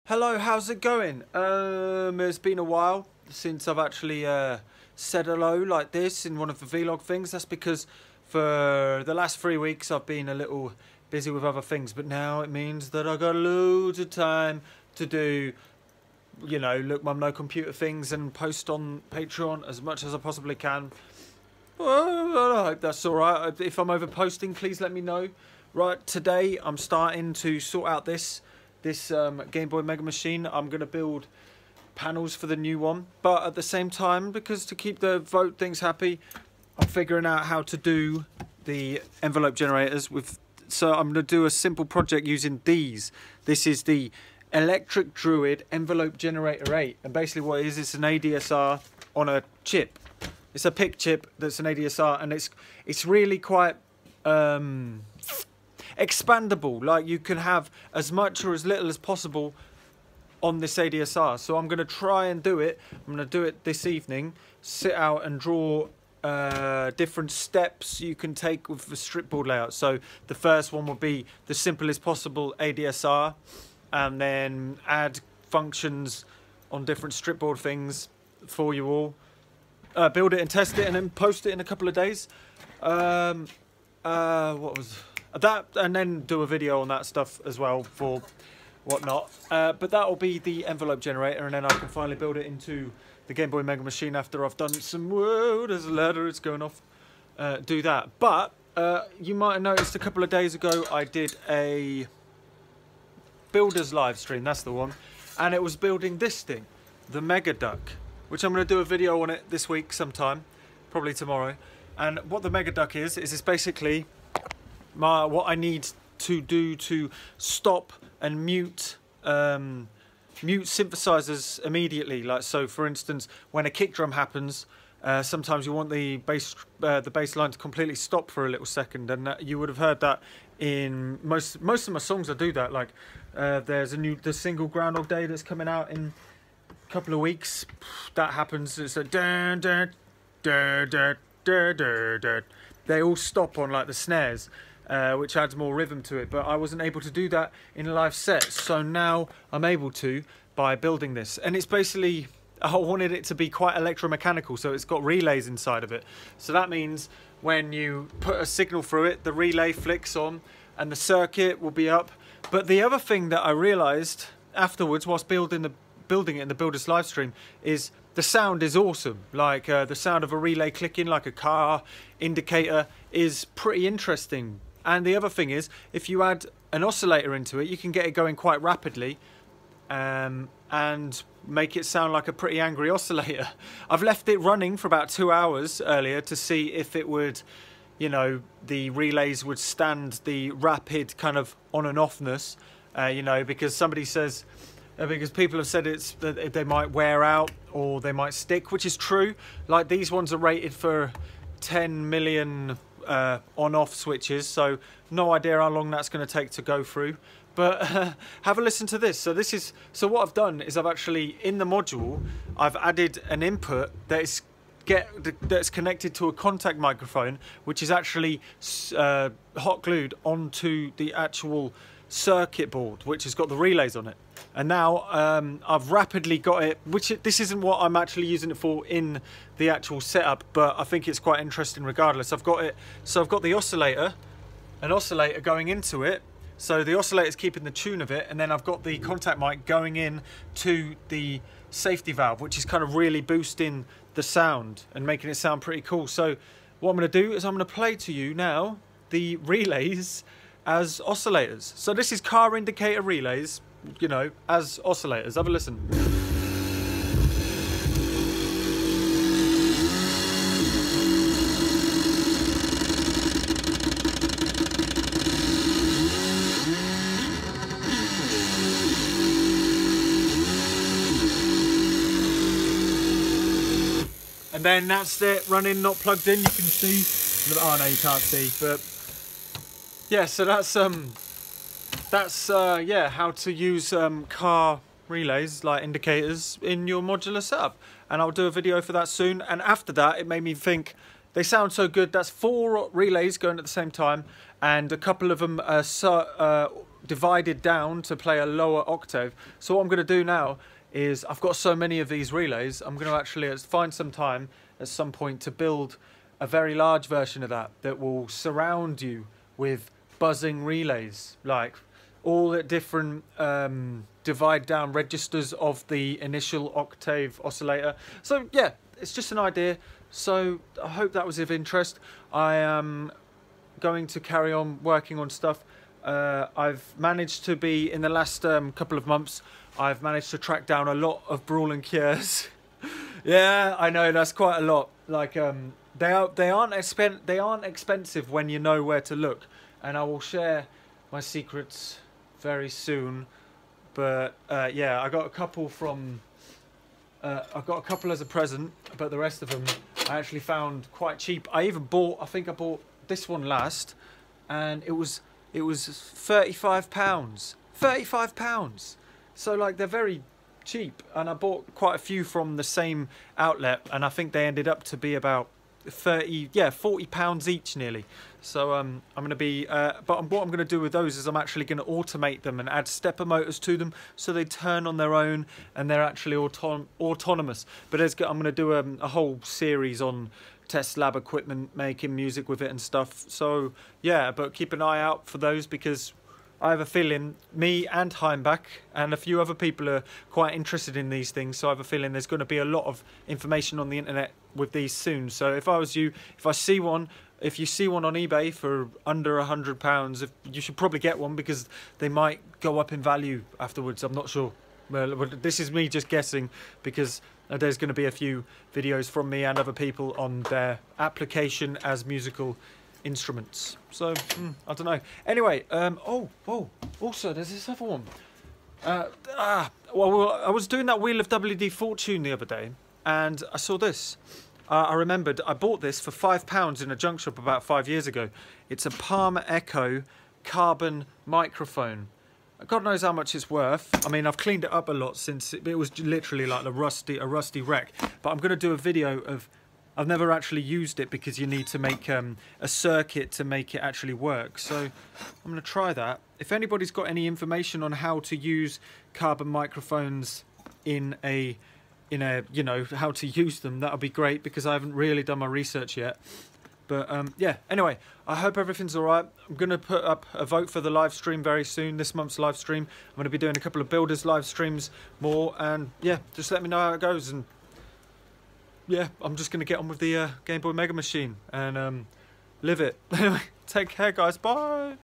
Hello, how's it going? It's been a while since I've actually said hello like this in one of the vlog things. That's because for the last 3 weeks I've been a little busy with other things, but now it means that I've got loads of time to do, you know, look mum no computer things and post on Patreon as much as I possibly can. Well, I hope that's alright. If I'm over posting, please let me know. Right, today I'm starting to sort out this Game Boy Mega Machine. I'm going to build panels for the new one, but at the same time, because to keep the vote things happy, I'm figuring out how to do the envelope generators with. So I'm going to do a simple project using these. This is the Electric Druid Envelope Generator 8, and basically what it is, it's an ADSR on a chip. It's a PIC chip that's an ADSR, and it's really quite expandable. Like, you can have as much or as little as possible on this ADSR. So I'm going to try and do it. I'm going to do it this evening. Sit out and draw different steps you can take with the strip board layout. So the first one will be the simplest possible ADSR, and then add functions on different strip board things for you all. Build it and test it, and then post it in a couple of days. What was that? And then do a video on that stuff as well for whatnot. But that'll be the envelope generator, and then I can finally build it into the Game Boy Mega Machine after I've done some. Whoa, there's a ladder, it's going off. Do that. But you might have noticed a couple of days ago I did a builders live stream. That's the one, and it was building this thing, the Mega Duck, which I'm going to do a video on it this week sometime, probably tomorrow. And what the Mega Duck is it's basically what I need to do to stop and mute synthesizers immediately. Like, so for instance, when a kick drum happens, sometimes you want the bass line to completely stop for a little second, and you would have heard that in most of my songs. I do that. Like, there's the single Groundhog Day that's coming out in a couple of weeks. That happens. It's a dun, dun, dun, dun, dun, dun, dun. They all stop on like the snares, which adds more rhythm to it, but I wasn't able to do that in a live set, so now I'm able to by building this. And it's basically, I wanted it to be quite electromechanical, so it's got relays inside of it. So that means when you put a signal through it, the relay flicks on and the circuit will be up. But the other thing that I realized afterwards whilst building it in the builders live stream is the sound is awesome. Like, the sound of a relay clicking like a car indicator is pretty interesting. And the other thing is, if you add an oscillator into it, you can get it going quite rapidly and make it sound like a pretty angry oscillator. I've left it running for about 2 hours earlier to see if it would, you know, the relays would stand the rapid kind of on and offness, you know, because somebody says, because people have said that they might wear out or they might stick, which is true. Like, these ones are rated for 10 million on-off switches, so no idea how long that's going to take to go through. But have a listen to this. So what I've done is I've actually, in the module, I've added an input that's connected to a contact microphone, which is actually hot glued onto the actual circuit board, which has got the relays on it. And now I've rapidly got it, this isn't what I'm actually using it for in the actual setup, but I think it's quite interesting regardless. I've got it, so I've got the oscillator, an oscillator going into it, so the oscillator's keeping the tune of it, and then I've got the contact mic going in to the safety valve, which is kind of really boosting the sound and making it sound pretty cool. So what I'm going to do is I'm going to play to you now the relays as oscillators. So this is car indicator relays, you know, as oscillators. Have a listen. And then that's it, running, not plugged in. You can see. Oh no, you can't see. But yeah, so that's yeah, how to use car relays like indicators in your modular setup. And I'll do a video for that soon. And after that, it made me think, they sound so good. That's 4 relays going at the same time, and a couple of them are divided down to play a lower octave. So what I'm going to do now is, I've got so many of these relays, I'm going to actually find some time at some point to build a very large version of that will surround you with buzzing relays, like all the different divide down registers of the initial octave oscillator. So yeah, it's just an idea. So I hope that was of interest. I am going to carry on working on stuff. I've managed to be, in the last couple of months, I've managed to track down a lot of brawling cures. Yeah, I know, that's quite a lot. Like they aren't expensive when you know where to look, and I will share my secrets very soon. But yeah, I got a couple from I got a couple as a present, but the rest of them I actually found quite cheap. I think I bought this one last, and it was £35. £35. So like, they're very cheap, and I bought quite a few from the same outlet, and I think they ended up to be about £40 each nearly. So I'm going to be but what I'm going to do with those is I'm actually going to automate them and add stepper motors to them, so they turn on their own and they're actually autonomous. But I'm going to do a whole series on test lab equipment, making music with it and stuff. So yeah, but keep an eye out for those, because I have a feeling me and Heimbach and a few other people are quite interested in these things. So I have a feeling there's going to be a lot of information on the internet with these soon. So if I was you, if you see one on eBay for under £100, you should probably get one, because they might go up in value afterwards. I'm not sure. Well, this is me just guessing, because there's going to be a few videos from me and other people on their application as musical instruments. So I don't know. Anyway, also there's this other one. Well, I was doing that Wheel of WD Fortune the other day, and I saw this. I remembered I bought this for £5 in a junk shop about 5 years ago. It's a Palmer Echo carbon microphone. God knows how much it's worth. I mean, I've cleaned it up a lot since it was literally like a rusty wreck. But I'm going to do a video of, I've never actually used it, because you need to make a circuit to make it actually work. So I'm going to try that. If anybody's got any information on how to use carbon microphones in you know, how to use them, that would be great, because I haven't really done my research yet. But yeah, anyway, I hope everything's all right. I'm going to put up a vote for the live stream very soon, this month's live stream. I'm going to be doing a couple of builders live streams more, and yeah, just let me know how it goes. And yeah, I'm just going to get on with the Game Boy Mega Machine and live it. Anyway, take care, guys. Bye.